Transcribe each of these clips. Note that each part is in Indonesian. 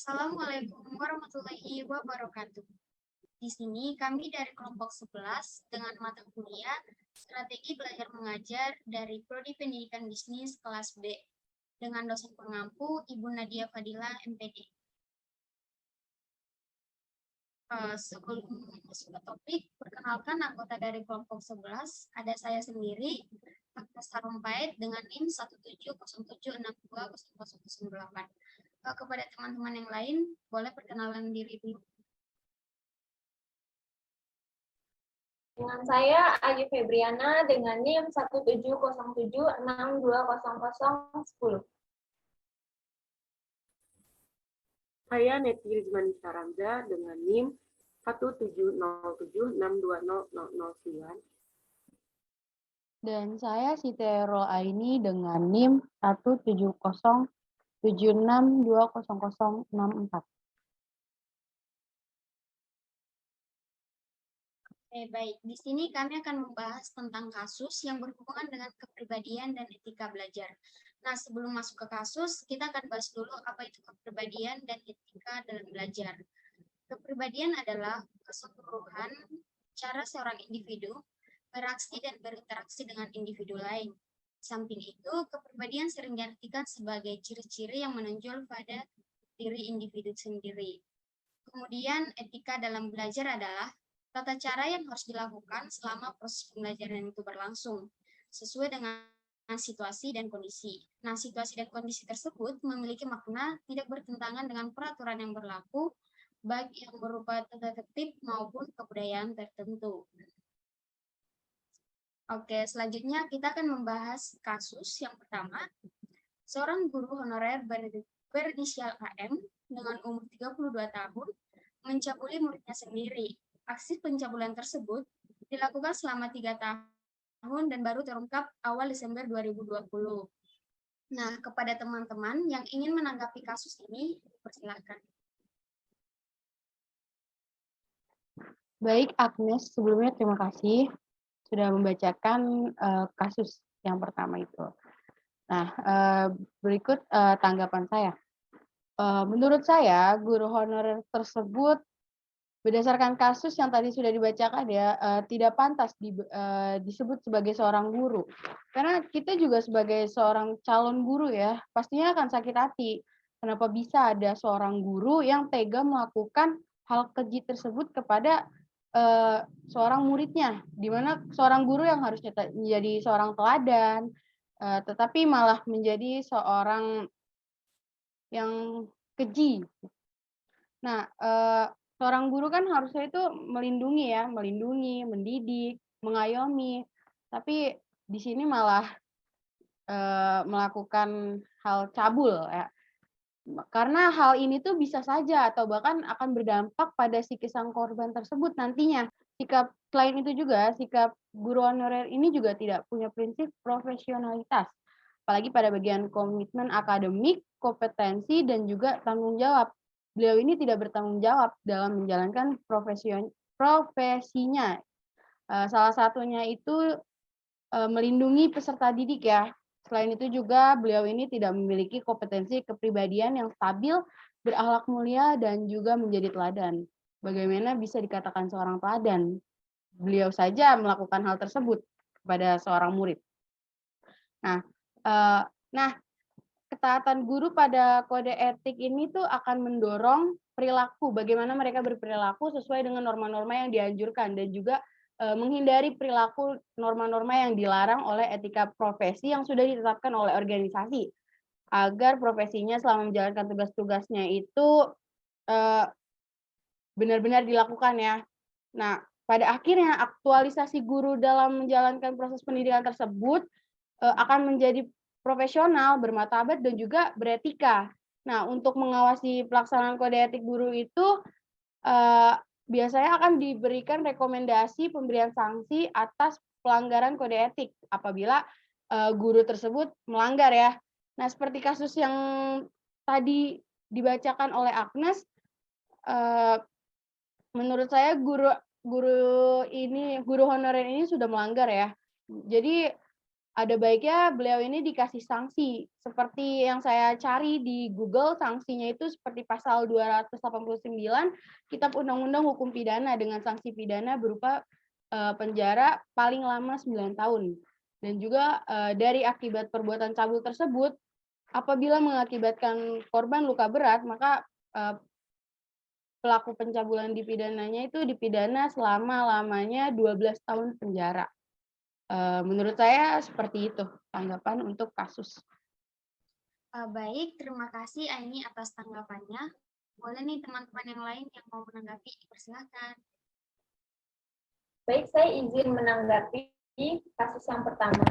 Assalamualaikum warahmatullahi wabarakatuh. Di sini kami dari kelompok 11 dengan mata kuliah Strategi Belajar Mengajar dari Prodi Pendidikan Bisnis kelas B dengan dosen pengampu Ibu Nadia Fadila MPD. Sebelum masuk ke topik, perkenalkan anggota dari kelompok 11, ada saya sendiri, Agnes Sarumpait dengan NIM 17076200008. Kepada teman-teman yang lain, boleh perkenalan diri dulu. Dengan saya Agi Febriana dengan NIM 17076200010. Saya Neti Rizmani Saramza dengan NIM 17076200009. Dan saya Sitero Aini dengan NIM 17076200064. Baik. Di sini kami akan membahas tentang kasus yang berhubungan dengan kepribadian dan etika belajar. Nah, sebelum masuk ke kasus, kita akan bahas dulu apa itu kepribadian dan etika dalam belajar. Kepribadian adalah keseluruhan cara seorang individu beraksi dan berinteraksi dengan individu lain. Samping itu, kepribadian sering diartikan sebagai ciri-ciri yang menonjol pada diri individu sendiri. Kemudian, etika dalam belajar adalah tata cara yang harus dilakukan selama proses pembelajaran itu berlangsung, sesuai dengan situasi dan kondisi. Nah, situasi dan kondisi tersebut memiliki makna tidak bertentangan dengan peraturan yang berlaku, baik yang berupa tata tertib maupun kebudayaan tertentu. Oke, selanjutnya kita akan membahas kasus yang pertama. Seorang guru honorer berinisial AM dengan umur 32 tahun mencabuli muridnya sendiri. Aksi pencabulan tersebut dilakukan selama 3 tahun dan baru terungkap awal Desember 2020. Nah, kepada teman-teman yang ingin menanggapi kasus ini, persilakan. Baik, Agnes, sebelumnya terima kasih sudah membacakan kasus yang pertama itu. Nah, berikut tanggapan saya. Menurut saya, guru honorer tersebut berdasarkan kasus yang tadi sudah dibacakan ya, tidak pantas disebut sebagai seorang guru. Karena kita juga sebagai seorang calon guru ya, pastinya akan sakit hati. Kenapa bisa ada seorang guru yang tega melakukan hal keji tersebut kepada seorang muridnya, di mana seorang guru yang harusnya menjadi seorang teladan, tetapi malah menjadi seorang yang keji. Nah, seorang guru kan harusnya itu melindungi ya, melindungi, mendidik, mengayomi. Tapi di sini malah melakukan hal cabul ya. Karena hal ini tuh bisa saja atau bahkan akan berdampak pada si sang korban tersebut nantinya. Selain itu juga, sikap guru honorer ini juga tidak punya prinsip profesionalitas. Apalagi pada bagian komitmen akademik, kompetensi, dan juga tanggung jawab. Beliau ini tidak bertanggung jawab dalam menjalankan profesinya. Salah satunya itu melindungi peserta didik ya. Selain itu juga beliau ini tidak memiliki kompetensi kepribadian yang stabil, berakhlak mulia, dan juga menjadi teladan. Bagaimana bisa dikatakan seorang teladan? Beliau saja melakukan hal tersebut kepada seorang murid. Nah, ketaatan guru pada kode etik ini tuh akan mendorong perilaku, bagaimana mereka berperilaku sesuai dengan norma-norma yang dianjurkan dan juga menghindari perilaku norma-norma yang dilarang oleh etika profesi yang sudah ditetapkan oleh organisasi agar profesinya selama menjalankan tugas-tugasnya itu benar-benar dilakukan ya. Nah, pada akhirnya aktualisasi guru dalam menjalankan proses pendidikan tersebut akan menjadi profesional, bermartabat, dan juga beretika. Nah, untuk mengawasi pelaksanaan kode etik guru itu biasanya akan diberikan rekomendasi pemberian sanksi atas pelanggaran kode etik apabila guru tersebut melanggar ya. Nah, seperti kasus yang tadi dibacakan oleh Agnes, menurut saya guru honorer ini sudah melanggar ya. Jadi ada baiknya beliau ini dikasih sanksi. Seperti yang saya cari di Google, sanksinya itu seperti pasal 289 Kitab Undang-Undang Hukum Pidana dengan sanksi pidana berupa penjara paling lama 9 tahun. Dan juga dari akibat perbuatan cabul tersebut, apabila mengakibatkan korban luka berat, maka pelaku pencabulan dipidananya itu dipidana selama-lamanya 12 tahun penjara. Menurut saya seperti itu tanggapan untuk kasus. Baik, terima kasih Aini atas tanggapannya. Boleh nih teman-teman yang lain yang mau menanggapi, dipersilakan. Baik, saya izin menanggapi kasus yang pertama.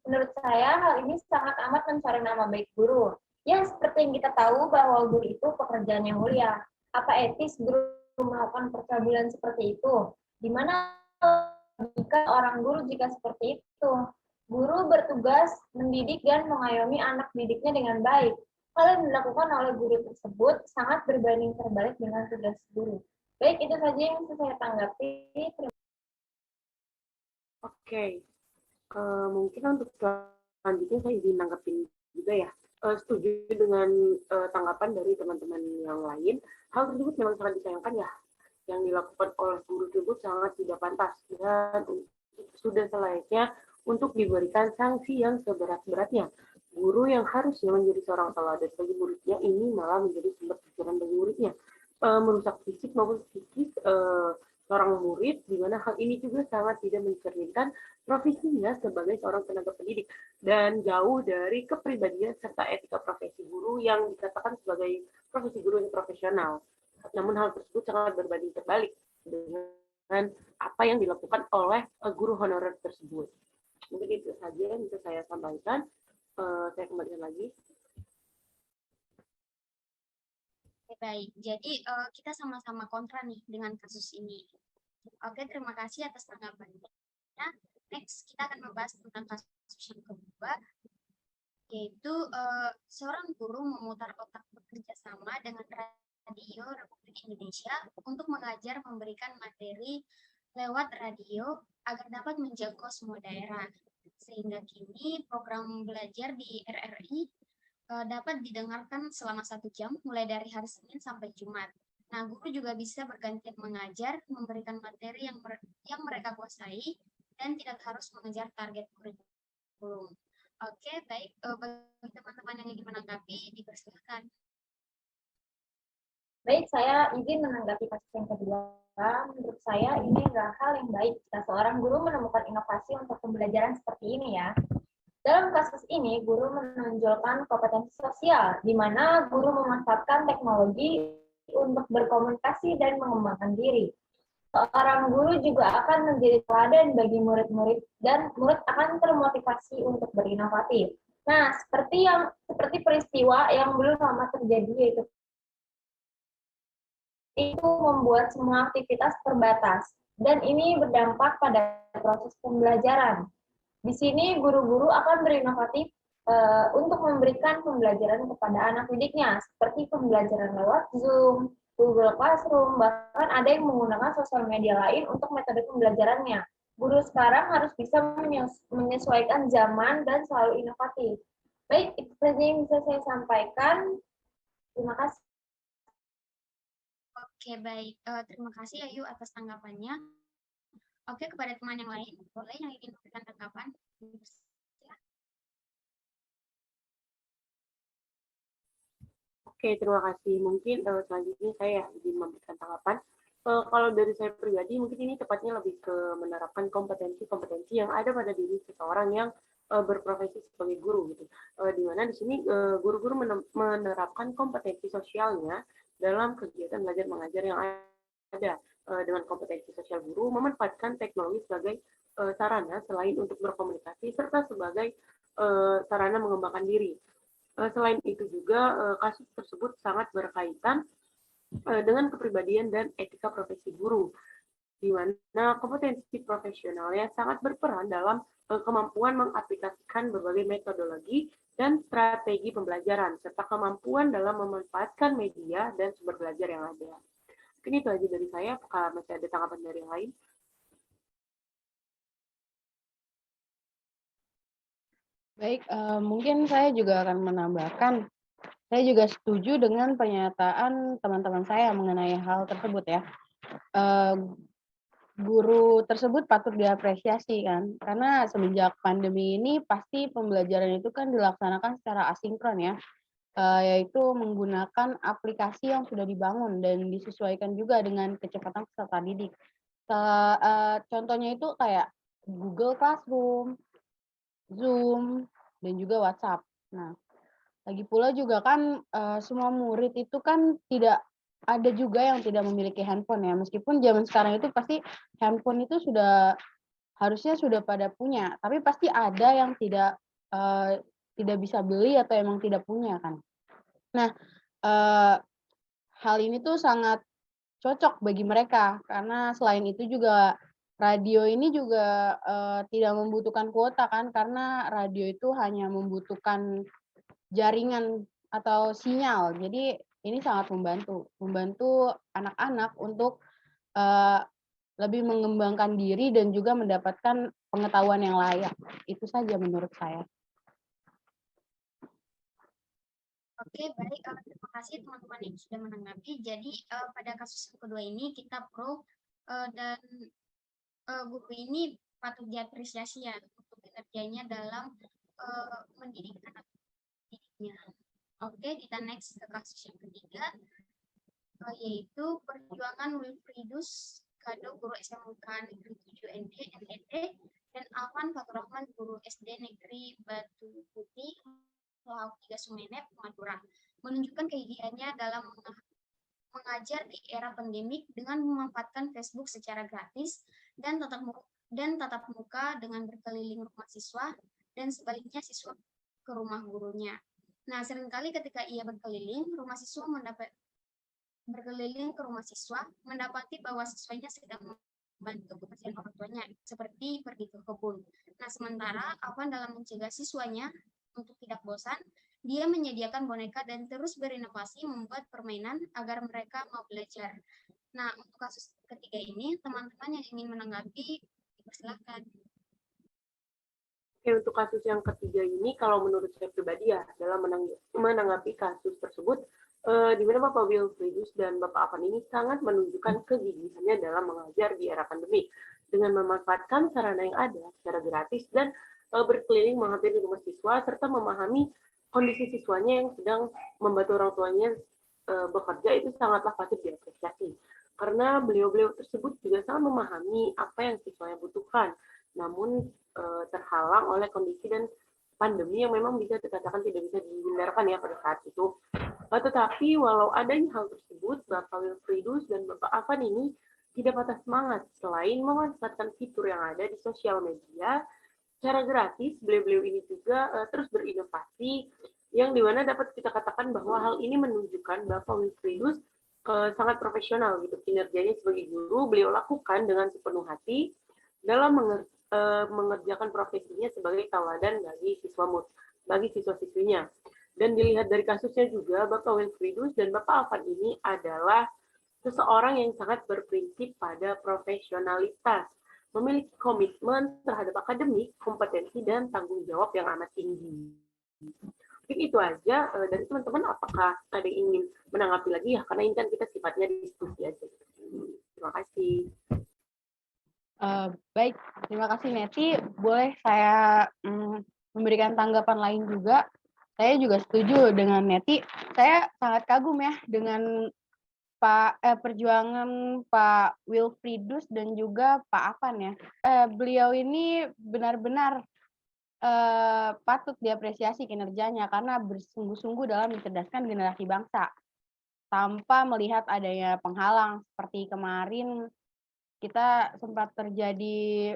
Menurut saya, hal ini sangat amat mencari nama baik guru. Ya, seperti yang kita tahu bahwa guru itu pekerjaan yang mulia. Apa etis guru melakukan percabulan seperti itu? Di mana jika orang guru jika seperti itu? Guru bertugas mendidik dan mengayomi anak didiknya dengan baik. Hal yang dilakukan oleh guru tersebut sangat berbanding terbalik dengan tugas guru. Baik, itu saja yang bisa saya tanggapi. Oke, mungkin untuk selanjutnya saya izin nanggepin juga ya. Setuju dengan tanggapan dari teman-teman yang lain. Hal tersebut memang sangat disayangkan ya. Yang dilakukan oleh guru tersebut sangat tidak pantas dan sudah selayaknya untuk diberikan sanksi yang seberat-beratnya. Guru yang harusnya menjadi seorang teladan bagi muridnya ini malah menjadi sumber pikiran bagi muridnya, merusak fisik maupun psikis seorang murid, di mana hal ini juga sangat tidak mencerminkan profesinya sebagai seorang tenaga pendidik dan jauh dari kepribadian serta etika profesi guru yang dikatakan sebagai profesi guru yang profesional. Namun hal tersebut sangat berbanding terbalik dengan apa yang dilakukan oleh guru honorer tersebut. Mungkin itu saja yang bisa saya sampaikan. Saya kembalikan lagi. Baik, jadi kita sama-sama kontra nih dengan kasus ini. Oke, terima kasih atas tanggapannya. Nah, next kita akan membahas tentang kasus yang kedua, yaitu seorang guru memutar otak bekerja sama dengan Radio Republik Indonesia untuk mengajar memberikan materi lewat radio agar dapat menjangkau semua daerah. Sehingga kini program belajar di RRI dapat didengarkan selama 1 jam mulai dari hari Senin sampai Jumat. Nah, guru juga bisa bergantian mengajar, memberikan materi yang mereka kuasai, dan tidak harus mengejar target kurikulum. Oke, baik. Bagi teman-teman yang ingin menanggapi, dipersilakan. Baik, saya izin menanggapi kasus yang kedua. Menurut saya ini adalah hal yang baik jika seorang guru menemukan inovasi untuk pembelajaran seperti ini ya. Dalam kasus ini, guru menonjolkan kompetensi sosial, di mana guru memanfaatkan teknologi untuk berkomunikasi dan mengembangkan diri. Seorang guru juga akan menjadi teladan bagi murid-murid dan murid akan termotivasi untuk berinovatif. Nah, seperti peristiwa yang belum lama terjadi yaitu itu membuat semua aktivitas terbatas dan ini berdampak pada proses pembelajaran. Di sini guru-guru akan berinovatif untuk memberikan pembelajaran kepada anak didiknya seperti pembelajaran lewat Zoom, Google Classroom, bahkan ada yang menggunakan sosial media lain untuk metode pembelajarannya. Guru sekarang harus bisa menyesuaikan zaman dan selalu inovatif. Baik, itu saja yang bisa saya sampaikan. Terima kasih. Oke, baik. Terima kasih Ayu atas tanggapannya. Oke, kepada teman yang lain, boleh yang ingin memberikan tanggapan? Oke, terima kasih. Mungkin selanjutnya saya ingin memberikan tanggapan. Kalau dari saya pribadi, mungkin ini tepatnya lebih ke menerapkan kompetensi-kompetensi yang ada pada diri seseorang yang berprofesi sebagai guru, gitu. Di mana di sini guru-guru menerapkan kompetensi sosialnya dalam kegiatan belajar mengajar yang ada. Dengan kompetensi sosial guru, memanfaatkan teknologi sebagai sarana selain untuk berkomunikasi serta sebagai sarana mengembangkan diri. Selain itu juga kasus tersebut sangat berkaitan dengan kepribadian dan etika profesi guru, di mana kompetensi profesionalnya sangat berperan dalam kemampuan mengaplikasikan berbagai metodologi dan strategi pembelajaran, serta kemampuan dalam memanfaatkan media dan sumber belajar yang ada. Mungkin itu aja dari saya, apakah masih ada tanggapan dari yang lain? Baik, mungkin saya juga akan menambahkan, saya juga setuju dengan pernyataan teman-teman saya mengenai hal tersebut ya. Eee, Guru tersebut patut diapresiasi kan, karena semenjak pandemi ini pasti pembelajaran itu kan dilaksanakan secara asinkron ya, yaitu menggunakan aplikasi yang sudah dibangun dan disesuaikan juga dengan kecepatan peserta didik. Contohnya itu kayak Google Classroom, Zoom, dan juga WhatsApp. Nah, lagi pula juga kan, semua murid itu kan tidak ada juga yang tidak memiliki handphone ya, meskipun zaman sekarang itu pasti handphone itu harusnya sudah pada punya, tapi pasti ada yang tidak bisa beli atau emang tidak punya kan. Nah, eee, hal ini tuh sangat cocok bagi mereka, karena selain itu juga radio ini juga, tidak membutuhkan kuota kan, karena radio itu hanya membutuhkan jaringan atau sinyal. Jadi ini sangat membantu anak-anak untuk, eee, lebih mengembangkan diri dan juga mendapatkan pengetahuan yang layak. Itu saja menurut saya. Oke, baik. Terima kasih teman-teman yang sudah menanggapi. Jadi pada kasus yang kedua ini kita pro dan guru ini patut diapresiasi ya untuk kinerjanya dalam mendidik anak didiknya. Oke, kita next ke kasus yang ketiga, yaitu perjuangan Wilfriedus Kado guru SMK Negeri 7 NTT dan Afan Faturrahman guru SD Negeri Batu Putih Lauk 3 Sumeneb, Madura, menunjukkan kegigihannya dalam mengajar di era pandemik dengan memanfaatkan Facebook secara gratis dan tatap muka dengan berkeliling rumah siswa dan sebaliknya siswa ke rumah gurunya. Nah, seringkali ketika ia berkeliling ke rumah siswa, mendapati bahwa siswanya sedang membantu pekerjaan orang tuanya, seperti pergi ke kebun. Nah, sementara Afan dalam mencegah siswanya untuk tidak bosan, dia menyediakan boneka dan terus berinovasi membuat permainan agar mereka mau belajar. Nah, untuk kasus ketiga ini, teman-teman yang ingin menanggapi, silakan. Oke, untuk kasus yang ketiga ini, kalau menurut saya pribadi ya, dalam menanggapi kasus tersebut, di mana Bapak Wilfriedus dan Bapak Afan ini sangat menunjukkan kegigihannya dalam mengajar di era pandemi dengan memanfaatkan sarana yang ada secara gratis dan berkeliling menghampiri rumah siswa serta memahami kondisi siswanya yang sedang membantu orang tuanya bekerja itu sangatlah patut diapresiasi karena beliau-beliau tersebut juga sangat memahami apa yang siswanya butuhkan, namun terhalang oleh kondisi dan pandemi yang memang bisa dikatakan tidak bisa dihindarkan ya pada saat itu. Tetapi walau adanya hal tersebut, Bapak Wilfriedus dan Bapak Afan ini tidak patah semangat. Selain memanfaatkan fitur yang ada di sosial media, secara gratis, beliau-beliau ini juga terus berinovasi, yang dimana dapat kita katakan bahwa hal ini menunjukkan Bapak Wilfriedus sangat profesional gitu kinerjanya sebagai guru, beliau lakukan dengan sepenuh hati dalam mengerjakan profesinya sebagai tauladan bagi siswa-siswinya. Dan dilihat dari kasusnya juga, Bapak Wilfriedus dan Bapak Afan ini adalah seseorang yang sangat berprinsip pada profesionalitas, memiliki komitmen terhadap akademik, kompetensi, dan tanggung jawab yang amat tinggi. Mungkin itu aja dari teman-teman. Apakah ada yang ingin menanggapi lagi ya? Karena ini kan kita sifatnya diskusi aja. Terima kasih. Baik, terima kasih Neti. Boleh saya memberikan tanggapan lain juga. Saya juga setuju dengan Neti. Saya sangat kagum ya dengan perjuangan Pak Wilfriedus dan juga Pak Afan ya. Beliau ini benar-benar patut diapresiasi kinerjanya karena bersungguh-sungguh dalam mencerdaskan generasi bangsa tanpa melihat adanya penghalang seperti kemarin kita sempat terjadi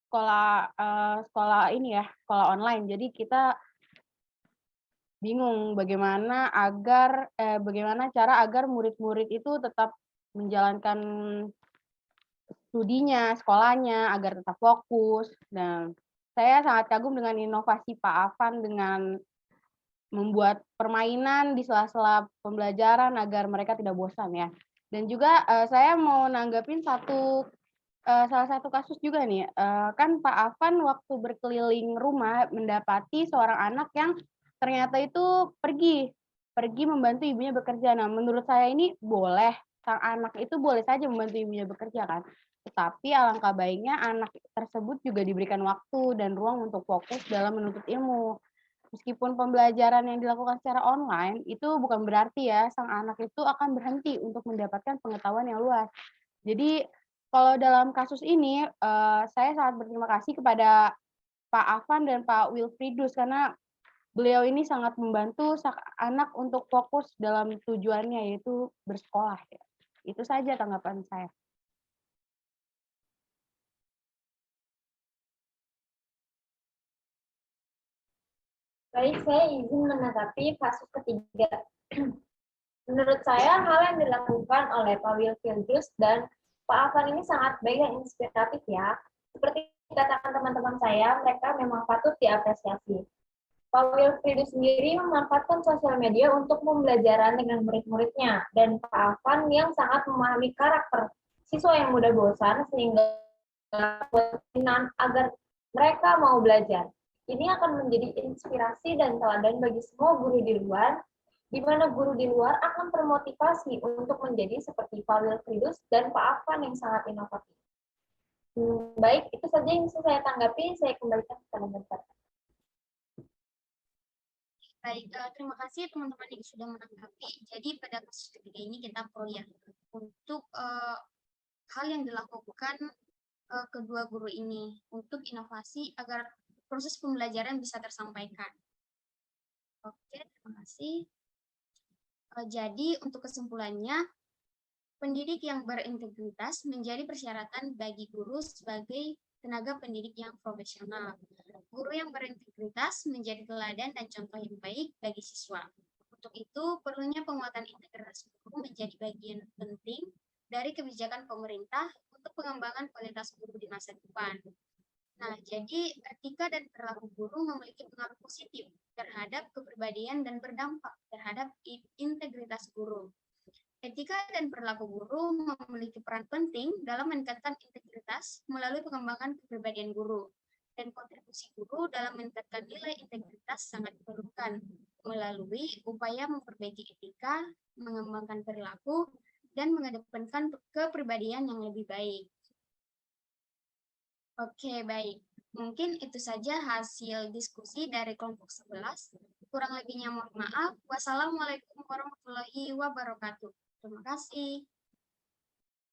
sekolah online. Jadi kita bingung bagaimana cara agar murid-murid itu tetap menjalankan studinya, sekolahnya agar tetap fokus. Dan saya sangat kagum dengan inovasi Pak Afan dengan membuat permainan di sela-sela pembelajaran agar mereka tidak bosan ya. Dan juga saya mau nanggapin satu salah satu kasus juga nih, kan Pak Afan waktu berkeliling rumah mendapati seorang anak yang ternyata itu pergi membantu ibunya bekerja. Nah, menurut saya ini boleh, sang anak itu boleh saja membantu ibunya bekerja kan, tetapi alangkah baiknya anak tersebut juga diberikan waktu dan ruang untuk fokus dalam menuntut ilmu. Meskipun pembelajaran yang dilakukan secara online, itu bukan berarti ya sang anak itu akan berhenti untuk mendapatkan pengetahuan yang luas. Jadi, kalau dalam kasus ini, saya sangat berterima kasih kepada Pak Afan dan Pak Wilfriedus karena beliau ini sangat membantu sang anak untuk fokus dalam tujuannya, yaitu bersekolah ya. Itu saja tanggapan saya. Baik, saya izin menanggapi kasus ketiga. Menurut saya, hal yang dilakukan oleh Pak Wilfriedus dan Pak Afan ini sangat baik dan inspiratif ya. Seperti dikatakan teman-teman saya, mereka memang patut diapresiasi. Pak Wilfriedus sendiri memanfaatkan sosial media untuk pembelajaran dengan murid-muridnya, dan Pak Afan yang sangat memahami karakter siswa yang mudah bosan sehingga agar mereka mau belajar. Ini akan menjadi inspirasi dan teladan bagi semua guru di luar, di mana guru di luar akan termotivasi untuk menjadi seperti Pak Wilfriedus dan Pak Afan yang sangat inovatif. Baik, itu saja yang bisa saya tanggapi. Saya kembalikan ke teman-teman. Baik, terima kasih teman-teman yang sudah menanggapi. Jadi pada kasus ketiga ini kita pro ya untuk hal yang dilakukan kedua guru ini untuk inovasi agar proses pembelajaran bisa tersampaikan. Oke, terima kasih. Jadi untuk kesimpulannya, pendidik yang berintegritas menjadi persyaratan bagi guru sebagai tenaga pendidik yang profesional. Guru yang berintegritas menjadi teladan dan contoh yang baik bagi siswa. Untuk itu, perlunya penguatan integritas guru menjadi bagian penting dari kebijakan pemerintah untuk pengembangan kualitas guru di masa depan. Nah, jadi etika dan perilaku guru memiliki pengaruh positif terhadap kepribadian dan berdampak terhadap integritas guru. Etika dan perilaku guru memiliki peran penting dalam meningkatkan integritas melalui pengembangan kepribadian guru. Dan kontribusi guru dalam meningkatkan nilai integritas sangat diperlukan melalui upaya memperbaiki etika, mengembangkan perilaku, dan mengedepankan kepribadian yang lebih baik. Oke, baik. Mungkin itu saja hasil diskusi dari kelompok 11. Kurang lebihnya mohon maaf. Wassalamualaikum warahmatullahi wabarakatuh. Terima kasih.